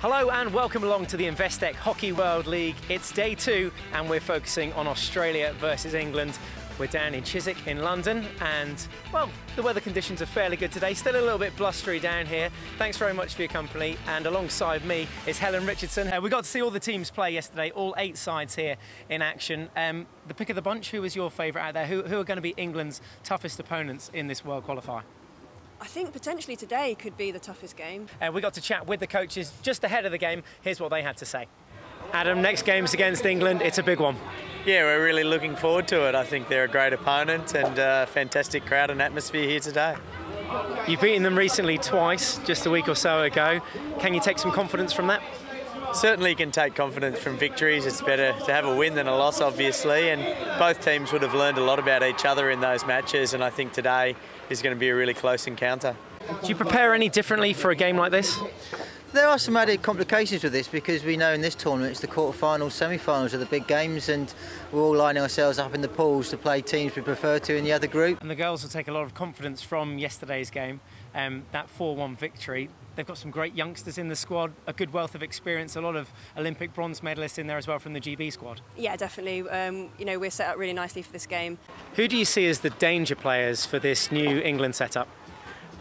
Hello and welcome along to the INVESTEC Hockey World League. It's day 2 and we're focusing on Australia versus England. We're down in Chiswick in London and, well, the weather conditions are fairly good today. Still a little bit blustery down here. Thanks very much for your company, and alongside me is Helen Richardson. We got to see all the teams play yesterday, all 8 sides here in action. The pick of the bunch, who was your favourite out there? Who are going to be England's toughest opponents in this World Qualifier? I think potentially today could be the toughest game. We got to chat with the coaches just ahead of the game. Here's what they had to say. Adam, next game's against England. It's a big one. Yeah, we're really looking forward to it. I think they're a great opponent and a fantastic crowd and atmosphere here today. You've beaten them recently twice, just a week or so ago. Can you take some confidence from that? Certainly you can take confidence from victories. It's better to have a win than a loss, obviously, and both teams would have learned a lot about each other in those matches, and I think today is going to be a really close encounter. Do you prepare any differently for a game like this? There are some added complications with this because we know in this tournament it's the quarter-finals, semi-finals are the big games, and we're all lining ourselves up in the pools to play teams we prefer to in the other group. And the girls will take a lot of confidence from yesterday's game, that 4-1 victory. They've got some great youngsters in the squad, a good wealth of experience, a lot of Olympic bronze medalists in there as well from the GB squad. Yeah, definitely. You know, we're set up really nicely for this game. Who do you see as the danger players for this new England setup?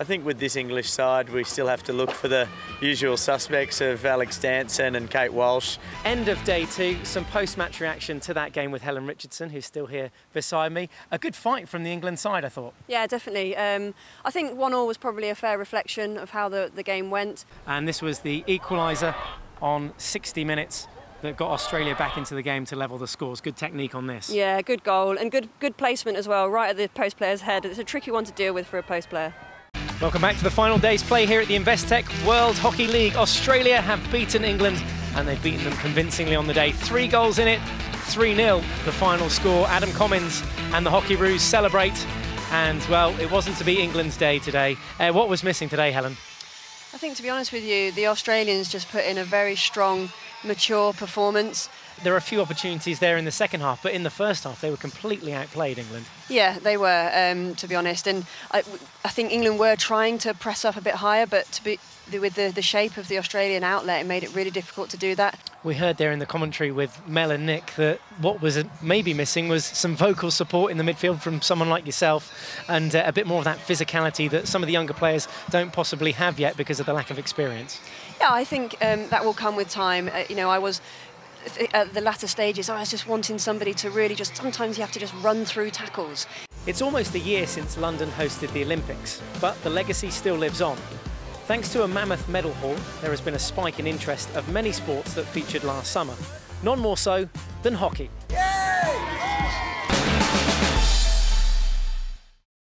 I think with this English side we still have to look for the usual suspects of Alex Danson and Kate Walsh. End of day 2, some post-match reaction to that game with Helen Richardson, who's still here beside me. A good fight from the England side, I thought. Yeah, definitely. I think 1-1 was probably a fair reflection of how the game went. And this was the equaliser on 60 minutes that got Australia back into the game to level the scores. Good technique on this. Yeah, good goal and good placement as well, right at the post player's head. It's a tricky one to deal with for a post player. Welcome back to the final day's play here at the INVESTEC World Hockey League. Australia have beaten England and they've beaten them convincingly on the day. 3 goals in it, 3-0 the final score. Adam Commins and the Hockeyroos celebrate, and well, it wasn't to be England's day today. What was missing today, Helen? I think, to be honest with you, the Australians just put in a very strong, mature performance. There were a few opportunities there in the second half, but in the first half they were completely outplayed, England. Yeah, they were, to be honest. And I think England were trying to press up a bit higher, but with the shape of the Australian outlet, it made it really difficult to do that. We heard there in the commentary with Mel and Nick that what was maybe missing was some vocal support in the midfield from someone like yourself, and a bit more of that physicality that some of the younger players don't possibly have yet because of the lack of experience. Yeah, I think that will come with time. You know, I was at the latter stages, I was just wanting somebody to really just, sometimes you have to just run through tackles. It's almost a year since London hosted the Olympics, but the legacy still lives on. Thanks to a mammoth medal haul, there has been a spike in interest of many sports that featured last summer, none more so than hockey.